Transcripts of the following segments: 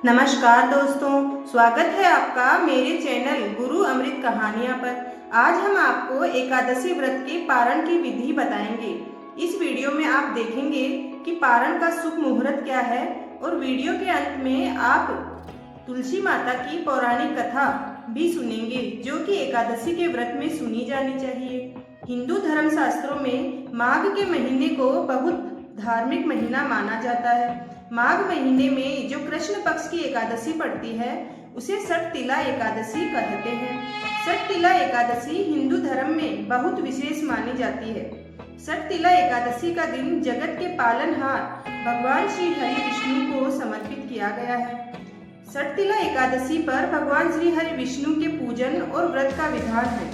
नमस्कार दोस्तों, स्वागत है आपका मेरे चैनल गुरु अमृत कहानियाँ पर। आज हम आपको एकादशी व्रत के पारण की विधि बताएंगे। इस वीडियो में आप देखेंगे कि पारण का शुभ मुहूर्त क्या है और वीडियो के अंत में आप तुलसी माता की पौराणिक कथा भी सुनेंगे, जो कि एकादशी के व्रत में सुनी जानी चाहिए। हिंदू धर्म शास्त्रों में माघ के महीने को बहुत धार्मिक महीना माना जाता है। माघ महीने में जो कृष्ण पक्ष की एकादशी पड़ती है उसे षटतिला एकादशी कहते हैं। षटतिला एकादशी हिंदू धर्म में बहुत विशेष मानी जाती है। षटतिला एकादशी का दिन जगत के पालनहार भगवान श्री हरि विष्णु को समर्पित किया गया है। षटतिला एकादशी पर भगवान श्री हरि विष्णु के पूजन और व्रत का विधान है।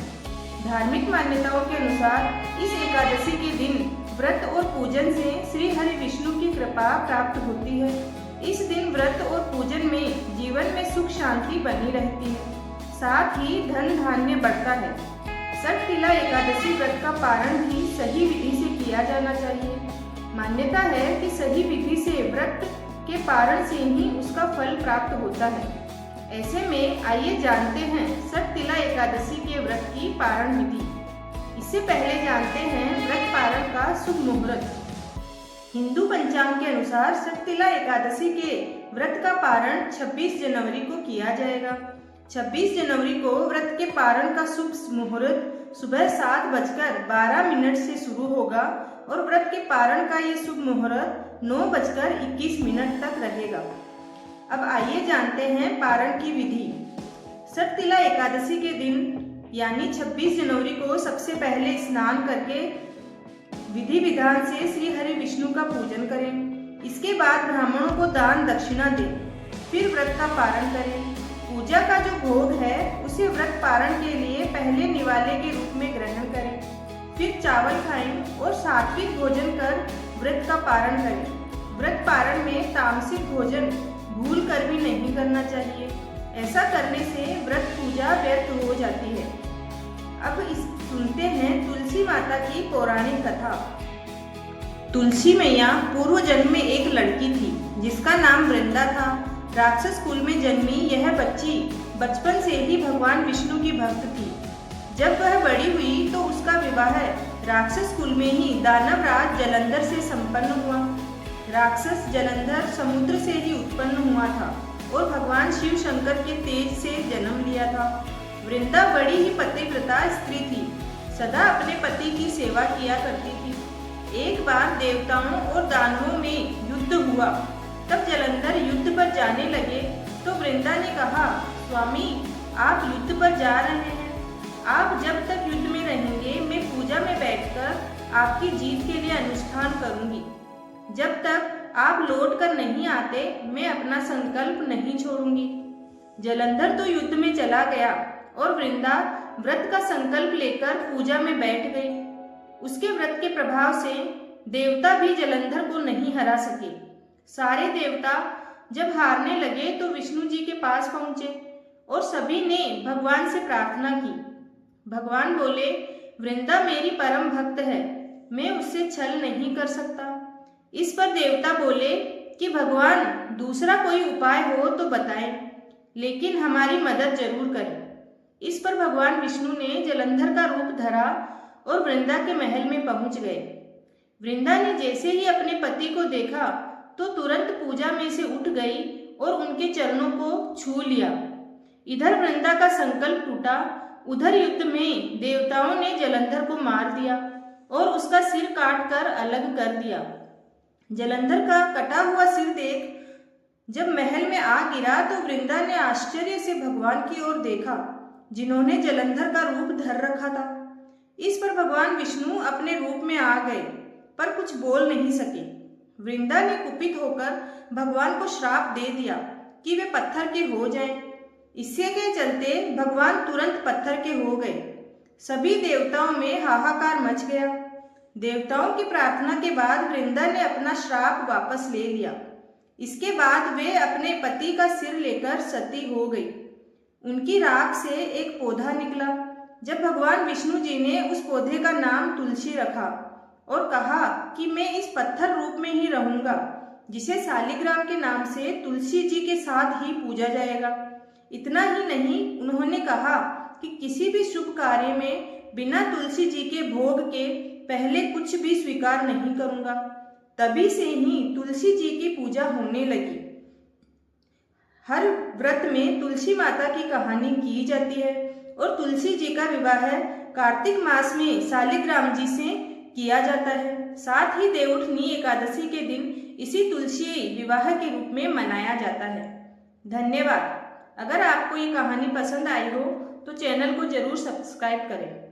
धार्मिक मान्यताओं के अनुसार इस एकादशी के दिन व्रत और पूजन से श्री हरि विष्णु की कृपा प्राप्त होती है। इस दिन व्रत और पूजन में जीवन में सुख शांति बनी रहती है, साथ ही धन धान्य बढ़ता है। षटतिला एकादशी व्रत का पारण भी सही विधि से किया जाना चाहिए। मान्यता है कि सही विधि से व्रत के पारण से ही उसका फल प्राप्त होता है। ऐसे में आइए जानते हैं षटतिला एकादशी के व्रत की पारण विधि। इससे पहले जानते हैं व्रत पारण का शुभ मुहूर्त। हिंदू पंचांग के अनुसार षटतिला एकादशी के व्रत का पारण 26 जनवरी को किया जाएगा। 26 जनवरी को व्रत के पारण का शुभ मुहूर्त सुबह 7:12 से शुरू होगा और व्रत के पारण का ये शुभ मुहूर्त 9:21 तक रहेगा। अब आइए जानते हैं पारण की विधि। षटतिला एकादशी के दिन यानी 26 जनवरी को सबसे पहले स्नान करके विधि विधान से श्री हरि विष्णु का पूजन करें। इसके बाद ब्राह्मणों को दान दक्षिणा दें, फिर व्रत का पारण करें। पूजा का जो भोग है उसे व्रत पारण के लिए पहले निवाले के रूप में ग्रहण करें, फिर चावल खाएं और सात्विक भोजन कर व्रत का पारण करें। व्रत पारण में तामसिक भोजन भूल कर भी नहीं करना चाहिए। ऐसा करने से व्रत पूजा व्यर्थ हो जाती है। अब सुनते हैं तुलसी माता की पौराणिक कथा। तुलसी मैया पूर्व जन्म में एक लड़की थी जिसका नाम वृंदा था। राक्षस कुल में जन्मी यह बच्ची बचपन से ही भगवान विष्णु की भक्त थी। जब वह बड़ी हुई तो उसका विवाह राक्षस कुल में ही दानवराज जलंधर से संपन्न हुआ। राक्षस जलंधर समुद्र से ही उत्पन्न हुआ था और भगवान शिव शंकर के तेज से जन्म लिया था। वृंदा बड़ी ही पतिव्रता स्त्री थी, सदा अपने पति की सेवा किया करती थी। एक बार देवताओं और दानवों में युद्ध हुआ। तब जलंधर युद्ध पर जाने लगे तो वृंदा ने कहा, स्वामी आप युद्ध पर जा रहे हैं, आप जब तक युद्ध में रहेंगे मैं पूजा में बैठकर आपकी जीत के लिए अनुष्ठान करूंगी। जब तक आप लौट कर नहीं आते मैं अपना संकल्प नहीं छोड़ूंगी। जलंधर तो युद्ध में चला गया और वृंदा व्रत का संकल्प लेकर पूजा में बैठ गई। उसके व्रत के प्रभाव से देवता भी जलंधर को नहीं हरा सके। सारे देवता जब हारने लगे तो विष्णु जी के पास पहुंचे और सभी ने भगवान से प्रार्थना की। भगवान बोले, वृंदा मेरी परम भक्त है, मैं उससे छल नहीं कर सकता। इस पर देवता बोले कि भगवान दूसरा कोई उपाय हो तो बताएं, लेकिन हमारी मदद जरूर करें। इस पर भगवान विष्णु ने जलंधर का रूप धरा और वृंदा के महल में पहुंच गए। वृंदा ने जैसे ही अपने पति को देखा तो तुरंत पूजा में से उठ गई और उनके चरणों को छू लिया। इधर वृंदा का संकल्प टूटा, उधर युद्ध में देवताओं ने जलंधर को मार दिया और उसका सिर काट कर अलग कर दिया। जलंधर का कटा हुआ सिर देख जब महल में आ गिरा तो वृंदा ने आश्चर्य से भगवान की ओर देखा, जिन्होंने जलंधर का रूप धर रखा था। इस पर भगवान विष्णु अपने रूप में आ गए पर कुछ बोल नहीं सके। वृंदा ने कुपित होकर भगवान को श्राप दे दिया कि वे पत्थर के हो जाएं। इससे के चलते भगवान तुरंत पत्थर के हो गए। सभी देवताओं में हाहाकार मच गया। देवताओं की प्रार्थना के बाद वृंदा ने अपना श्राप वापस ले लिया। इसके बाद वे अपने पति का सिर लेकर सती हो गई। उनकी राख से एक पौधा निकला। जब भगवान विष्णु जी ने उस पौधे का नाम तुलसी रखा और कहा कि मैं इस पत्थर रूप में ही रहूंगा, जिसे शालिग्राम के नाम से तुलसी जी के साथ ही पूजा जाएगा। इतना ही नहीं, उन्होंने कहा कि किसी भी शुभ कार्य में बिना तुलसी जी के भोग के पहले कुछ भी स्वीकार नहीं करूंगा। तभी से ही तुलसी जी की पूजा होने लगी। हर व्रत में तुलसी माता की कहानी की जाती है और तुलसी जी का विवाह कार्तिक मास में शालिग्राम जी से किया जाता है। साथ ही देवउठनी एकादशी के दिन इसी तुलसी विवाह के रूप में मनाया जाता है। धन्यवाद। अगर आपको ये कहानी पसंद आई हो तो चैनल को जरूर सब्सक्राइब करें।